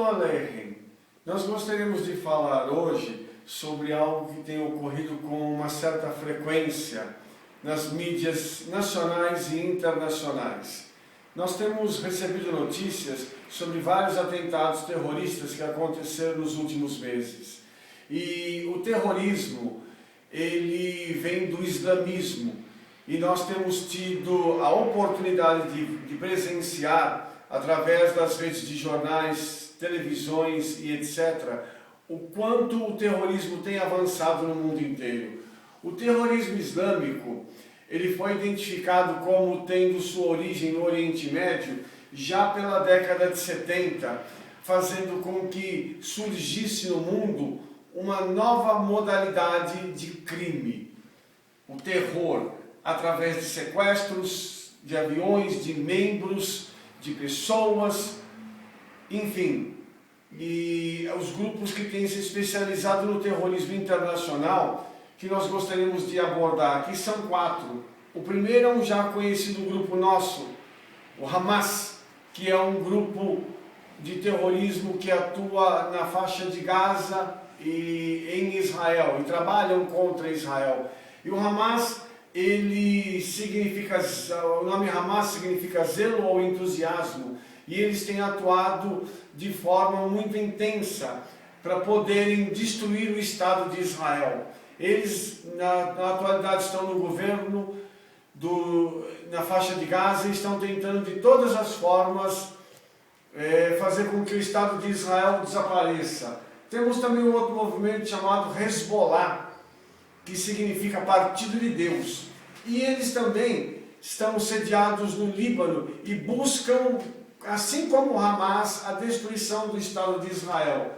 Shalom Aleichem. Nós gostaríamos de falar hoje sobre algo que tem ocorrido com uma certa frequência nas mídias nacionais e internacionais. Nós temos recebido notícias sobre vários atentados terroristas que aconteceram nos últimos meses. E o terrorismo, ele vem do islamismo. E nós temos tido a oportunidade de presenciar, através das redes de jornais, televisões e etc., o quanto o terrorismo tem avançado no mundo inteiro. O terrorismo islâmico, ele foi identificado como tendo sua origem no Oriente Médio já pela década de 70, fazendo com que surgisse no mundo uma nova modalidade de crime, o terror, através de sequestros de aviões, de membros, de pessoas, enfim. E os grupos que têm se especializado no terrorismo internacional, que nós gostaríamos de abordar aqui, são 4. O primeiro é um já conhecido grupo nosso, o Hamas, que é um grupo de terrorismo que atua na faixa de Gaza e em Israel, e trabalham contra Israel. E o Hamas, ele significa, o nome Hamas significa zelo ou entusiasmo, e eles têm atuado de forma muito intensa para poderem destruir o Estado de Israel. Eles, na atualidade, estão no governo, na faixa de Gaza, e estão tentando de todas as formas fazer com que o Estado de Israel desapareça. Temos também um outro movimento chamado Hezbollah, que significa Partido de Deus. E eles também estão sediados no Líbano e buscam, assim como o Hamas, a destruição do Estado de Israel.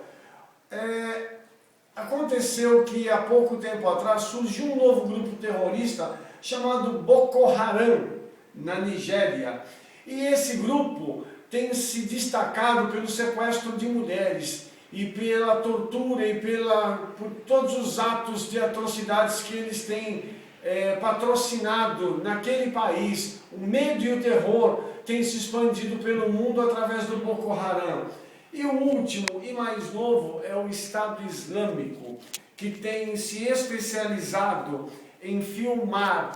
Aconteceu que há pouco tempo atrás surgiu um novo grupo terrorista chamado Boko Haram, na Nigéria. E esse grupo tem se destacado pelo sequestro de mulheres e pela tortura e por todos os atos de atrocidades que eles têm patrocinado naquele país. O medo e o terror têm se expandido pelo mundo através do Boko Haram. E o último e mais novo é o Estado Islâmico, que tem se especializado em filmar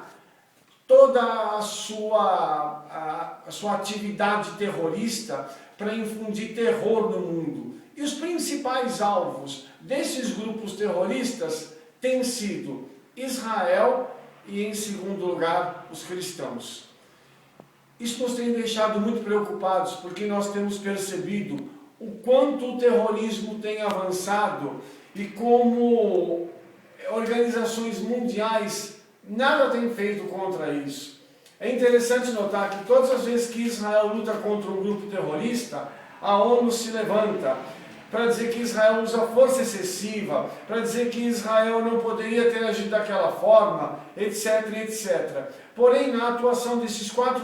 toda a sua atividade terrorista para infundir terror no mundo. E os principais alvos desses grupos terroristas têm sido Israel e, em segundo lugar, os cristãos. Isso nos tem deixado muito preocupados, porque nós temos percebido o quanto o terrorismo tem avançado e como organizações mundiais nada têm feito contra isso. É interessante notar que todas as vezes que Israel luta contra um grupo terrorista, a ONU se levanta para dizer que Israel usa força excessiva, para dizer que Israel não poderia ter agido daquela forma, etc, etc. Porém, na atuação desses 4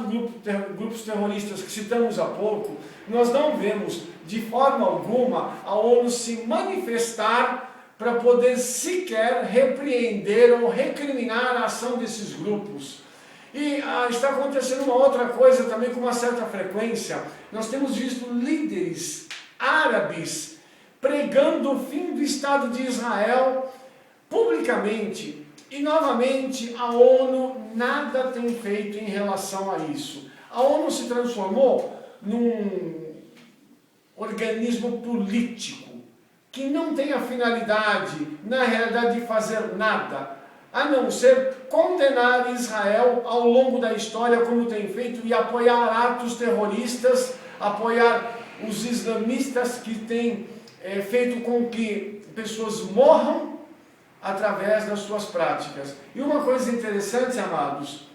grupos terroristas que citamos há pouco, nós não vemos de forma alguma a ONU se manifestar para poder sequer repreender ou recriminar a ação desses grupos. E está acontecendo uma outra coisa também com uma certa frequência. Nós temos visto líderes árabes pregando o fim do Estado de Israel publicamente. E novamente a ONU nada tem feito em relação a isso. A ONU se transformou num organismo político que não tem a finalidade, na realidade, de fazer nada, a não ser condenar Israel ao longo da história, como tem feito, e apoiar atos terroristas, apoiar os islamistas que têm feito com que pessoas morram através das suas práticas. E uma coisa interessante, amados,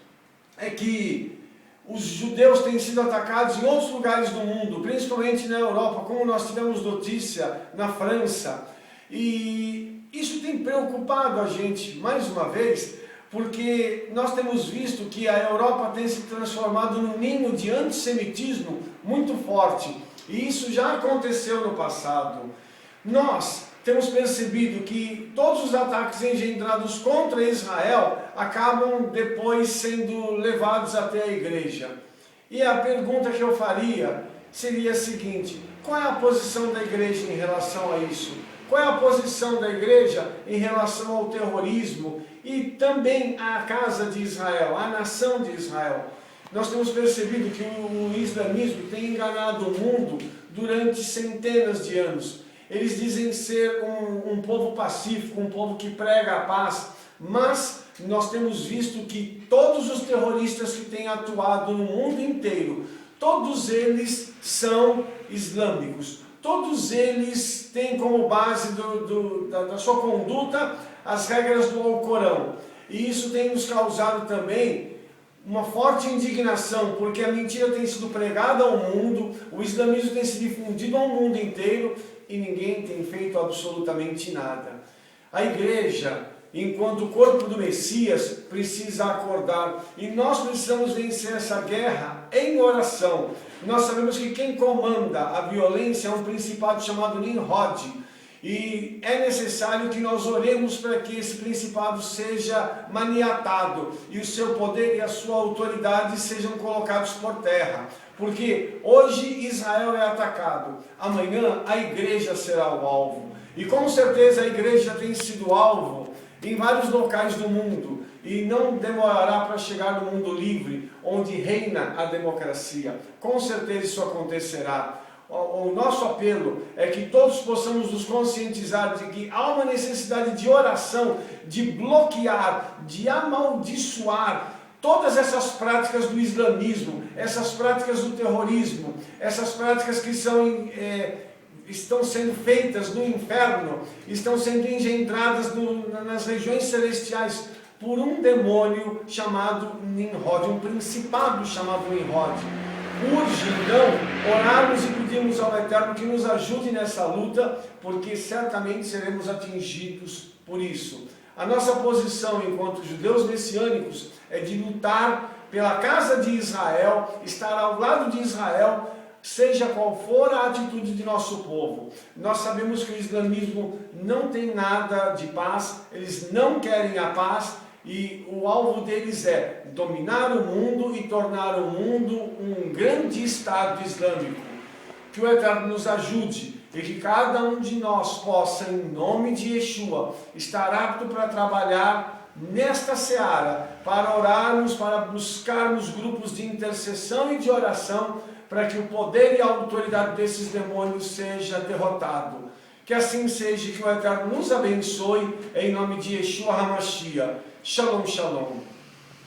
é que os judeus têm sido atacados em outros lugares do mundo, principalmente na Europa, como nós tivemos notícia na França. E isso tem preocupado a gente, mais uma vez, porque nós temos visto que a Europa tem se transformado num ninho de antissemitismo muito forte. E isso já aconteceu no passado. Nós temos percebido que todos os ataques engendrados contra Israel acabam depois sendo levados até a igreja. E a pergunta que eu faria seria a seguinte: Qual é a posição da igreja em relação a isso? Qual é a posição da igreja em relação ao terrorismo e também à casa de Israel, à nação de Israel? Nós temos percebido que o islamismo tem enganado o mundo durante centenas de anos. Eles dizem ser um povo pacífico, um povo que prega a paz, mas nós temos visto que todos os terroristas que têm atuado no mundo inteiro, todos eles são islâmicos. Todos eles têm como base da sua conduta as regras do Alcorão. E isso tem nos causado também uma forte indignação, porque a mentira tem sido pregada ao mundo, o islamismo tem se difundido ao mundo inteiro e ninguém tem feito absolutamente nada. A igreja, enquanto corpo do Messias, precisa acordar e nós precisamos vencer essa guerra em oração. Nós sabemos que quem comanda a violência é um principado chamado Nimrod e é necessário que nós oremos para que esse principado seja maniatado e o seu poder e a sua autoridade sejam colocados por terra. Porque hoje Israel é atacado, amanhã a igreja será o alvo. E com certeza a igreja tem sido alvo em vários locais do mundo e não demorará para chegar no mundo livre, onde reina a democracia. Com certeza isso acontecerá. O nosso apelo é que todos possamos nos conscientizar de que há uma necessidade de oração, de bloquear, de amaldiçoar todas essas práticas do islamismo, essas práticas do terrorismo, essas práticas que estão sendo feitas no inferno, estão sendo engendradas nas regiões celestiais por um demônio chamado Nimrod, um principado chamado Nimrod. Urge, então, orarmos e pedirmos ao Eterno que nos ajude nessa luta, porque certamente seremos atingidos por isso. A nossa posição enquanto judeus messiânicos é de lutar pela casa de Israel, estar ao lado de Israel, seja qual for a atitude de nosso povo. Nós sabemos que o islamismo não tem nada de paz, eles não querem a paz, e o alvo deles é dominar o mundo e tornar o mundo um grande Estado islâmico. Que o Eterno nos ajude e que cada um de nós possa, em nome de Yeshua, estar apto para trabalhar nesta seara, para orarmos, para buscarmos grupos de intercessão e de oração, para que o poder e a autoridade desses demônios seja derrotado. Que assim seja, que o Eterno nos abençoe, em nome de Yeshua HaMashiach. Shalom, shalom.